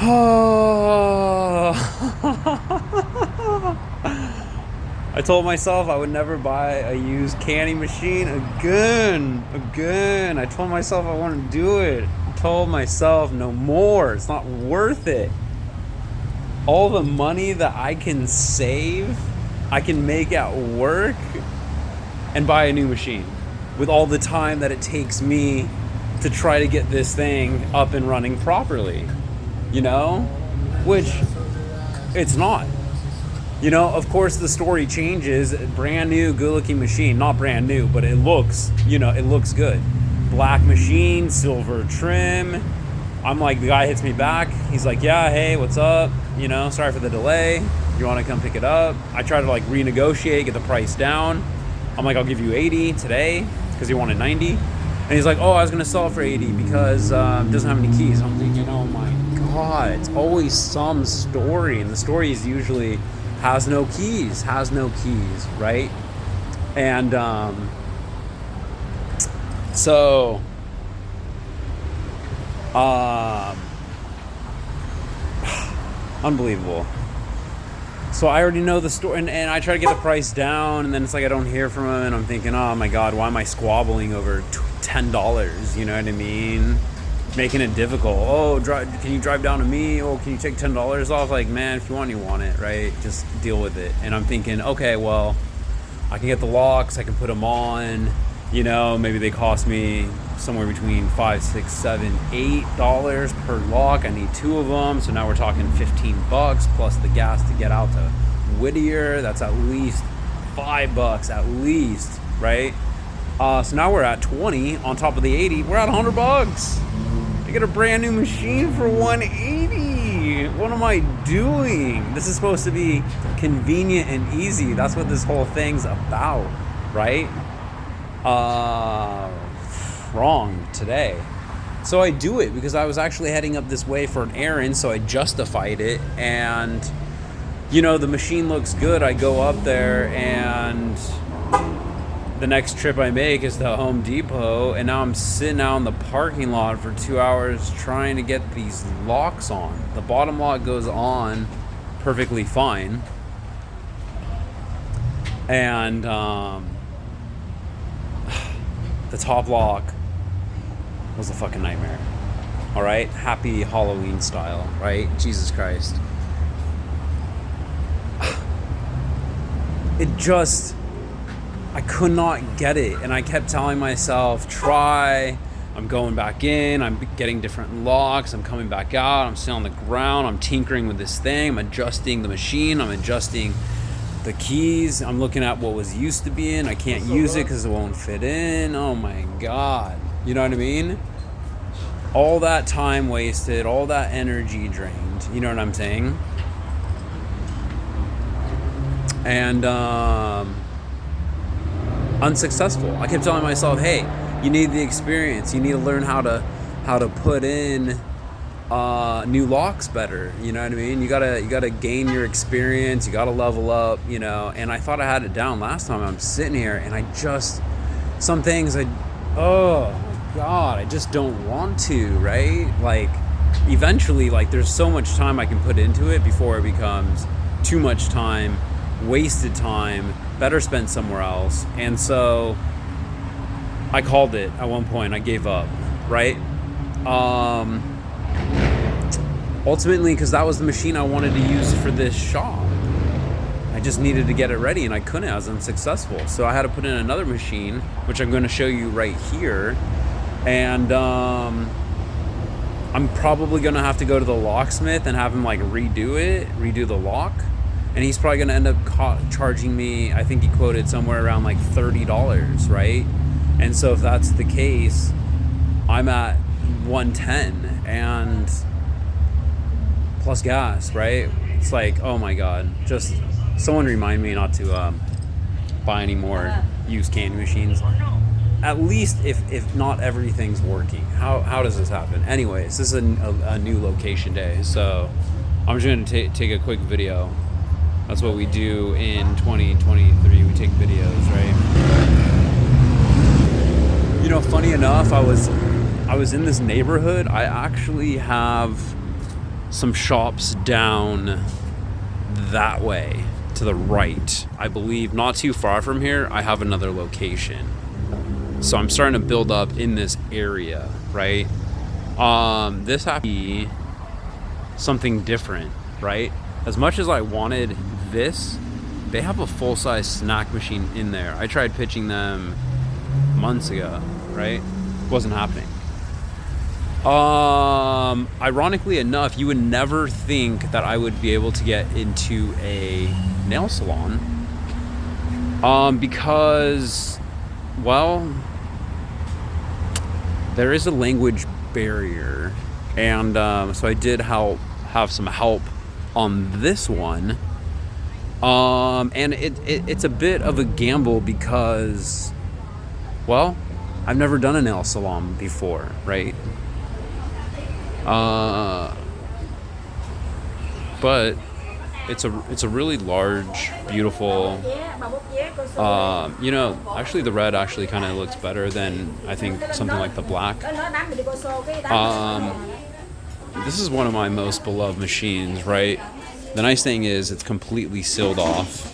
I told myself I would never buy a used canning machine again. I told myself I wouldn't do it. I told myself no more. It's not worth it. All the money that I can save, I can make at work and buy a new machine with all the time that it takes me to try to get this thing up and running properly, you know? Which it's not. You know, of course the story changes. Brand new, good looking machine. Not brand new, but it looks, it looks good. Black machine, silver trim. I'm like, the guy hits me back. He's like, yeah, hey, what's up? Sorry for the delay. You want to come pick it up? I try to renegotiate, get the price down. I'm like, I'll give you 80 today because he wanted 90. And he's like, oh, I was going to sell it for 80 because it doesn't have any keys. I'm thinking, oh my God, it's always some story. And the story is usually has no keys, right? And so unbelievable. So I already know the story, and I try to get the price down, and then it's like I don't hear from him, and I'm thinking, oh my God, why am I squabbling over $10? You know what I mean? Making it difficult. Oh, can you drive down to me? Oh, can you take $10 off? Like, man, if you want it, right? Just deal with it. And I'm thinking, okay, well, I can get the locks, I can put them on. Maybe they cost me somewhere between $5, $6, $7, $8 per lock. I need 2 of them, so now we're talking $15 plus the gas to get out to Whittier. That's at least $5 at least, right? So now we're at 20 on top of the 80. We're at $100 to get a brand new machine for 180. What am I doing? This is supposed to be convenient and easy. That's what this whole thing's about, right? Wrong today. So I do it because I was actually heading up this way for an errand, so I justified it. And the machine looks good. I go up there, and the next trip I make is to Home Depot, and now I'm sitting out in the parking lot for 2 hours trying to get these locks on. The bottom lock goes on perfectly fine, and the top lock was a fucking nightmare. All right, happy Halloween style, right? Jesus Christ. I could not get it, and I kept telling myself, try. I'm going back in, I'm getting different locks, I'm coming back out, I'm sitting on the ground, I'm tinkering with this thing, I'm adjusting the machine, I'm adjusting the keys, I'm looking at what was used to be in. I can't use it because it won't fit in. Oh my God. You know what I mean? All that time wasted, all that energy drained. You know what I'm saying? And unsuccessful. I kept telling myself, hey, you need the experience. You need to learn how to put in new locks better. You know what I mean? You gotta gain your experience. You gotta level up. And I thought I had it down last time. I'm sitting here, and some things oh my God, I just don't want to. Right? Eventually, there's so much time I can put into it before it becomes too much time, wasted time, better spent somewhere else. And so I called it at one point. I gave up, right? Ultimately, because that was the machine I wanted to use for this shop. I just needed to get it ready, and I couldn't. I was unsuccessful. So I had to put in another machine, which I'm going to show you right here. And I'm probably going to have to go to the locksmith and have him redo the lock. And he's probably going to end up charging me, I think he quoted somewhere around $30, right? And so if that's the case, I'm at 110 and plus gas, right? It's oh my God, just someone remind me not to buy any more used candy machines. At least if not everything's working. How does this happen? Anyways, this is a new location day, so I'm just going to take a quick video. That's what we do in 2023. We take videos, right? Funny enough, I was in this neighborhood. I actually have some shops down that way to the right. I believe not too far from here, I have another location. So I'm starting to build up in this area, right? This happened to be something different, right? As much as I wanted this, they have a full-size snack machine in there. I tried pitching them months ago, right? Wasn't happening. Ironically enough, you would never think that I would be able to get into a nail salon, because, well, there is a language barrier, and so I did have some help on this one, and it's a bit of a gamble because, well, I've never done a nail salon before, right? But it's a really large, beautiful, actually the red actually kind of looks better than I think something like the black. This is one of my most beloved machines, right? The nice thing is it's completely sealed off,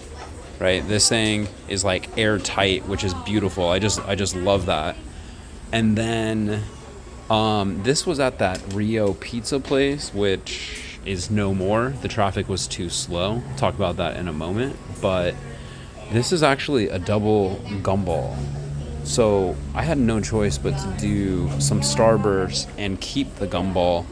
right? This thing is like airtight, which is beautiful. I just love that. And then this was at that Rio pizza place, which is no more. The traffic was too slow. I'll talk about that in a moment. But this is actually a double gumball. So I had no choice but to do some Starburst and keep the gumball.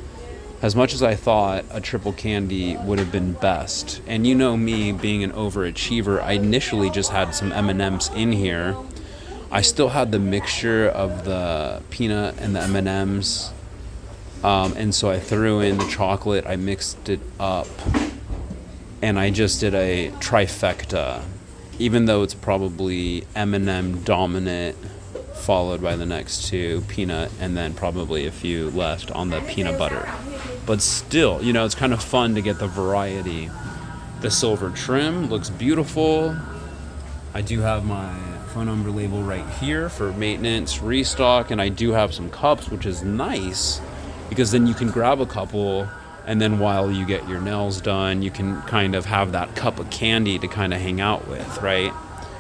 As much as I thought a triple candy would have been best. And you know me being an overachiever, I initially just had some M&Ms in here. I still had the mixture of the peanut and the M&Ms. And so I threw in the chocolate, I mixed it up, and I just did a trifecta, even though it's probably M&M dominant, followed by the next two, peanut, and then probably a few left on the peanut butter. But still, it's kind of fun to get the variety. The silver trim looks beautiful. I do have my phone number label right here for maintenance, restock, and I do have some cups, which is nice because then you can grab a couple, and then while you get your nails done, you can kind of have that cup of candy to kind of hang out with, right?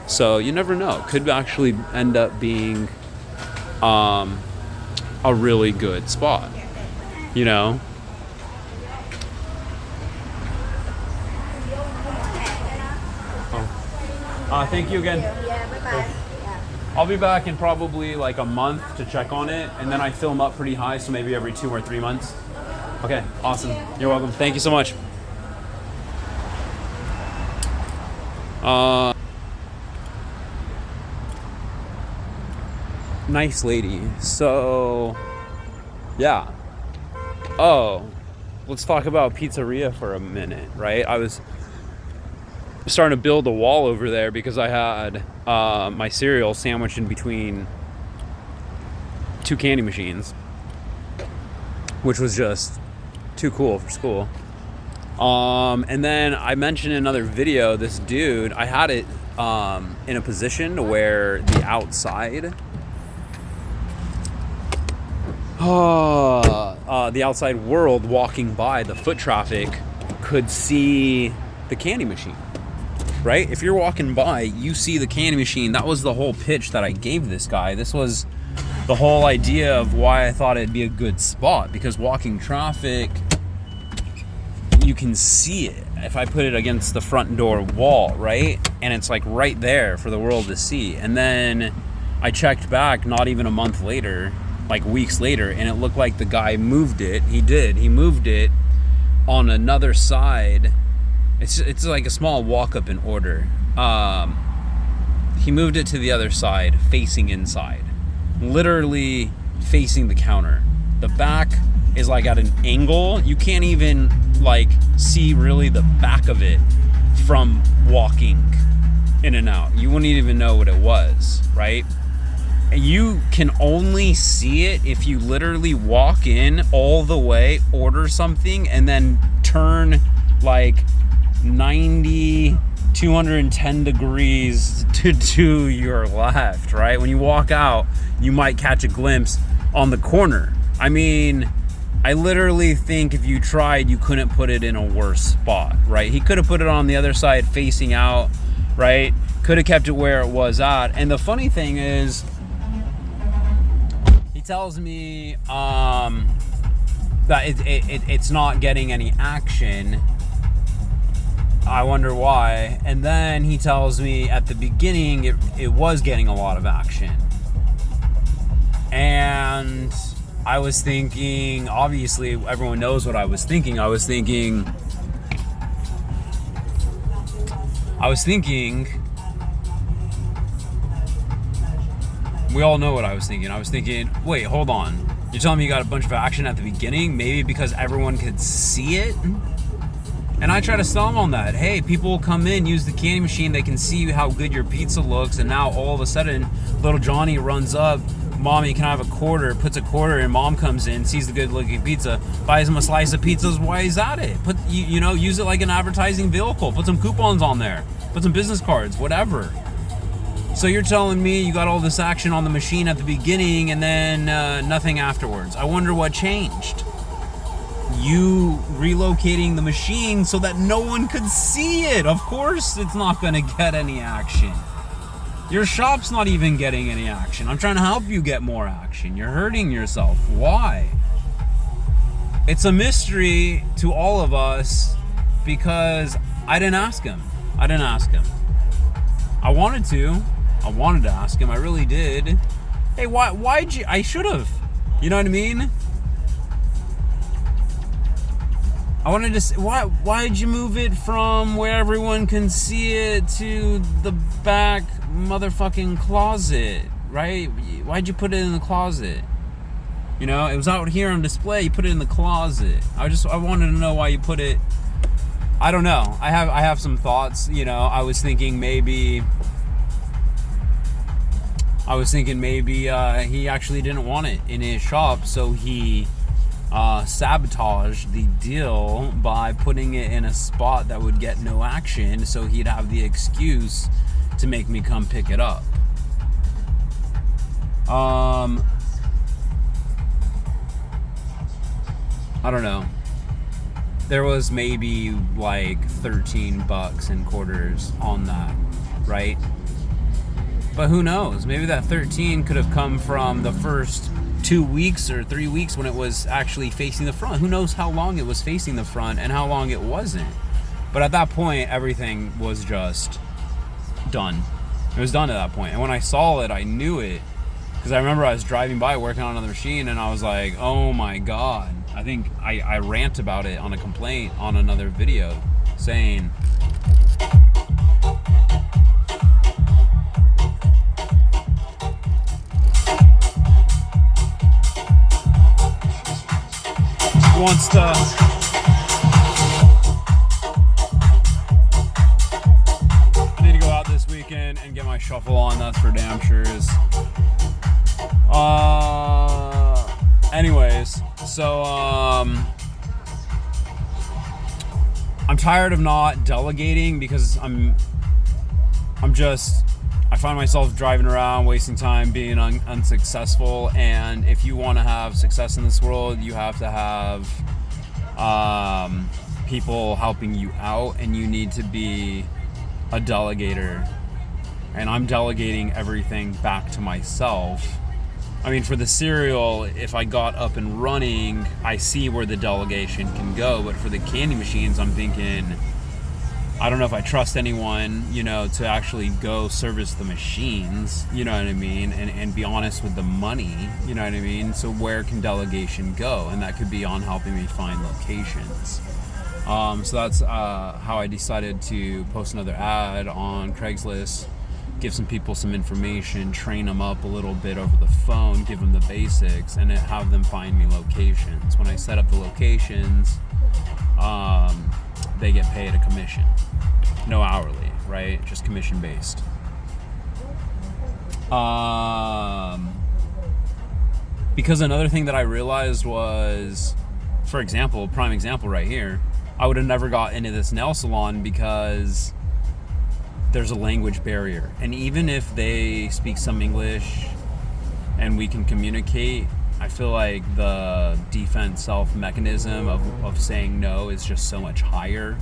So you never know. It could actually end up being a really good spot, Thank you again. Yeah, bye-bye. Yeah. I'll be back in probably like a month to check on it, and then I fill them up pretty high, so maybe every 2 or 3 months. Okay, awesome. You're welcome. Thank you so much. Nice lady. So, yeah. Oh, let's talk about pizzeria for a minute, right? I was starting to build a wall over there because I had my cereal sandwiched in between two candy machines, which was just too cool for school. And then I mentioned in another video, this dude, I had it in a position to where the outside world walking by, the foot traffic could see the candy machine. Right? If you're walking by, you see the candy machine. That was the whole pitch that I gave this guy. This was the whole idea of why I thought it'd be a good spot, because walking traffic, you can see it. If I put it against the front door wall, right? And it's like right there for the world to see. And then I checked back not even a month later, like weeks later, and it looked like the guy moved it. He did. He moved it on another side. It's like a small walk-up in order. He moved it to the other side, facing inside. Literally facing the counter. The back is like at an angle. You can't even like see really the back of it from walking in and out. You wouldn't even know what it was, right? You can only see it if you literally walk in all the way, order something, and then turn like 210 degrees to your left, right? When you walk out, you might catch a glimpse on the corner. I mean, I literally think if you tried, you couldn't put it in a worse spot, right? He could have put it on the other side facing out, right? Could have kept it where it was at. And the funny thing is, he tells me that it's not getting any action. I wonder why. And then he tells me at the beginning it was getting a lot of action. And I was thinking, obviously everyone knows what I was thinking. I was thinking, we all know what I was thinking. I was thinking, wait, hold on. You're telling me you got a bunch of action at the beginning? Maybe because everyone could see it? And I try to sell them on that. Hey, people come in, use the candy machine, they can see how good your pizza looks, and now all of a sudden, little Johnny runs up, Mommy, can I have a quarter? Puts a quarter in, Mom comes in, sees the good looking pizza, buys him a slice of pizzas while he's at it. Use it like an advertising vehicle. Put some coupons on there. Put some business cards, whatever. So you're telling me you got all this action on the machine at the beginning and then nothing afterwards. I wonder what changed. You relocating the machine so that no one could see it. Of course it's not going to get any action. Your shop's not even getting any action. I'm trying to help you get more action. You're hurting yourself. Why? It's a mystery to all of us because I didn't ask him. I wanted to ask him. I really did. Hey, why'd you? I should have. You know what I mean? I wanted to say, why'd you move it from where everyone can see it to the back motherfucking closet, right? Why'd you put it in the closet? You know, it was out here on display. You put it in the closet. I wanted to know why you put it. I don't know. I have some thoughts. You know, I was thinking maybe he actually didn't want it in his shop, so he sabotaged the deal by putting it in a spot that would get no action, so he'd have the excuse to make me come pick it up. I don't know. There was maybe like $13 in quarters on that, right? But who knows? Maybe that 13 could have come from the first 2 weeks or 3 weeks when it was actually facing the front. Who knows how long it was facing the front and how long it wasn't. But at that point, everything was just done. It was done at that point. And when I saw it, I knew it. Because I remember I was driving by working on another machine and I was like, oh my God. I think I rant about it on a complaint on another video saying, wants to I need to go out this weekend and get my shuffle on, that's for damn sure. Anyways, so I'm tired of not delegating because I find myself driving around, wasting time, being unsuccessful. And if you want to have success in this world, you have to have people helping you out, and you need to be a delegator. And I'm delegating everything back to myself. I mean, for the cereal, if I got up and running, I see where the delegation can go. But for the candy machines, I'm thinking, I don't know if I trust anyone, to actually go service the machines, you know what I mean? And be honest with the money, you know what I mean? So where can delegation go? And that could be on helping me find locations. So that's how I decided to post another ad on Craigslist, give some people some information, train them up a little bit over the phone, give them the basics, and have them find me locations. When I set up the locations, they get paid a commission. No hourly, right? Just commission based. Because another thing that I realized was, for example, prime example right here, I would have never got into this nail salon because there's a language barrier. And even if they speak some English and we can communicate, I feel like the defense self mechanism of saying no is just so much higher.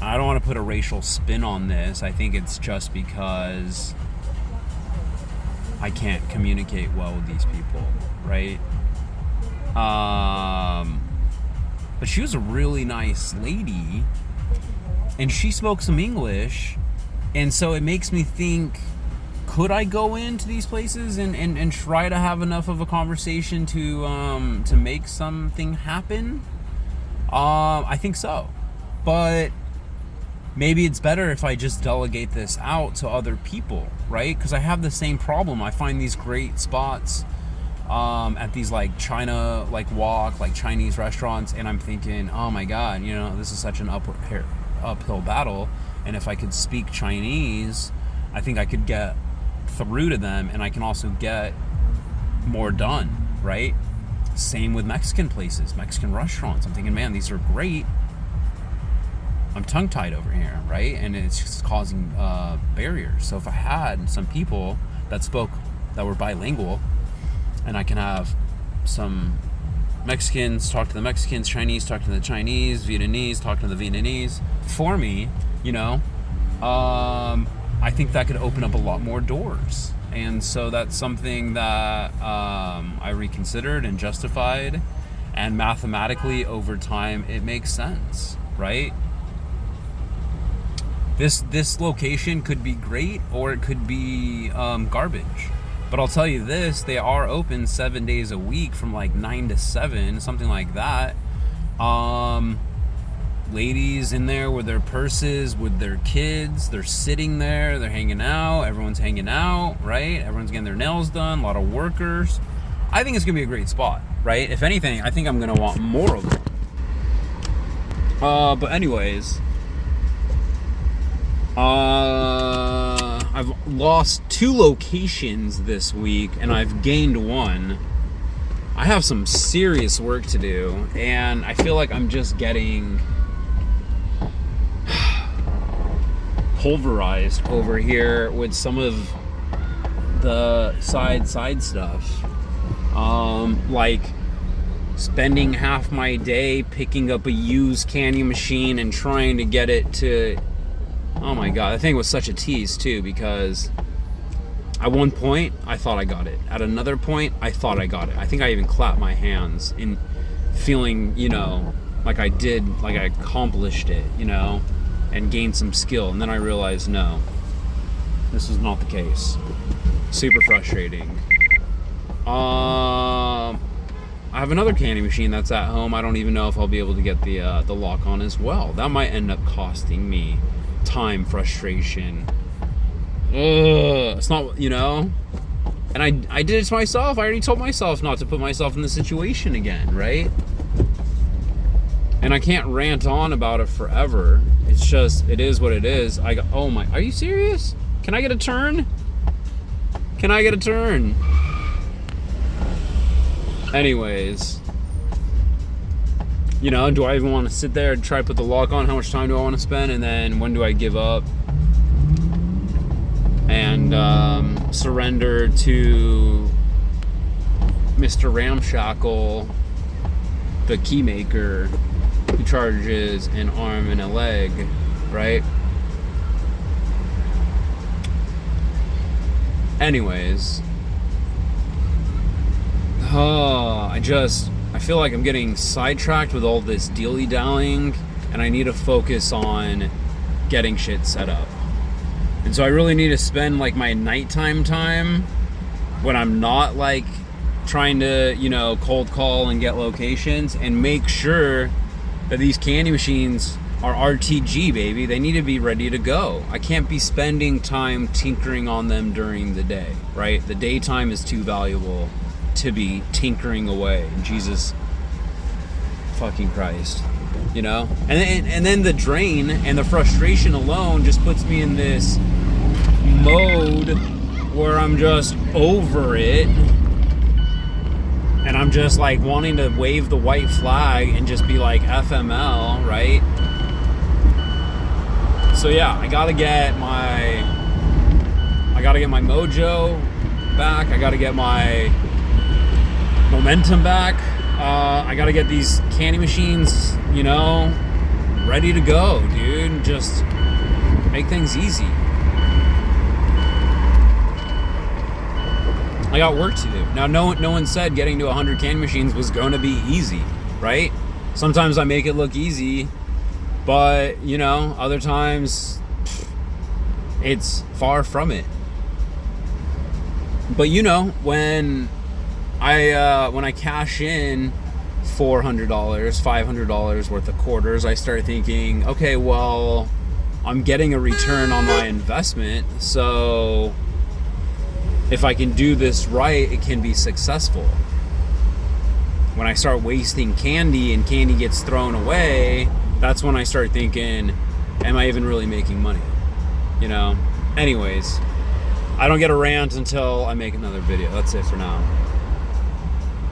I don't want to put a racial spin on this. I think it's just because I can't communicate well with these people, right? But she was a really nice lady, and she spoke some English, and so it makes me think, could I go into these places and try to have enough of a conversation to make something happen? I think so. But maybe it's better if I just delegate this out to other people, right? Because I have the same problem. I find these great spots at these like China, like walk, like Chinese restaurants, and I'm thinking, oh my God, you know, this is such an uphill battle. And if I could speak Chinese, I think I could get through to them, and I can also get more done, right? Same with Mexican places, Mexican restaurants. I'm thinking, man, these are great. I'm tongue-tied over here, right? And it's just causing barriers. So if I had some people that were bilingual, and I can have some Mexicans talk to the Mexicans, Chinese talk to the Chinese, Vietnamese talk to the Vietnamese for me, you know, I think that could open up a lot more doors. And so that's something that I reconsidered and justified, and mathematically over time it makes sense, right? This location could be great, or it could be garbage. But I'll tell you this, they are open 7 days a week from like 9 to 7, something like that. Ladies in there with their purses, with their kids, they're sitting there, they're hanging out, everyone's hanging out, right? Everyone's getting their nails done, a lot of workers. I think it's gonna be a great spot, right? If anything, I think I'm gonna want more of it. But anyways, I've lost 2 locations this week, and I've gained 1. I have some serious work to do, and I feel like I'm just getting pulverized over here with some of the side stuff. Like spending half my day picking up a used candy machine and trying to get it to... Oh my God, I think it was such a tease too, because at one point I thought I got it. At another point I thought I got it. I think I even clapped my hands in feeling, you know, like I accomplished it, you know, and gained some skill. And then I realized, no, this was not the case. Super frustrating. I have another candy machine that's at home. I don't even know if I'll be able to get the lock on as well. That might end up costing me time, frustration. It's not, you know, and I did it to myself. I already told myself not to put myself in the situation again, right? And I can't rant on about it forever. It's just, it is what it is. Oh my, are you serious? Can I get a turn? Can I get a turn? Anyways, you know, do I even want to sit there and try to put the lock on? How much time do I want to spend? And then when do I give up and surrender to Mr. Ramshackle, the key maker, who charges an arm and a leg, right? Anyways, I feel like I'm getting sidetracked with all this dilly-dallying, and I need to focus on getting shit set up. And so I really need to spend like my nighttime time when I'm not like trying to, you know, cold call and get locations, and make sure that these candy machines are RTG, baby. They need to be ready to go. I can't be spending time tinkering on them during the day, right? The daytime is too valuable to be tinkering away. And Jesus fucking Christ, you know? And then the drain and the frustration alone just puts me in this mode where I'm just over it, and I'm just like wanting to wave the white flag and just be like FML, right? So yeah, I gotta get my mojo back. I gotta get my momentum back. I gotta get these candy machines, you know, ready to go, dude. Just make things easy. I got work to do. Now, no one said getting to 100 candy machines was going to be easy, right? Sometimes I make it look easy, but, you know, other times it's far from it. But, you know, when I cash in $400, $500 worth of quarters, I start thinking, okay, well, I'm getting a return on my investment, so if I can do this right, it can be successful. When I start wasting candy and candy gets thrown away, that's when I start thinking, am I even really making money? You know? Anyways, I don't get a rant until I make another video. That's it for now.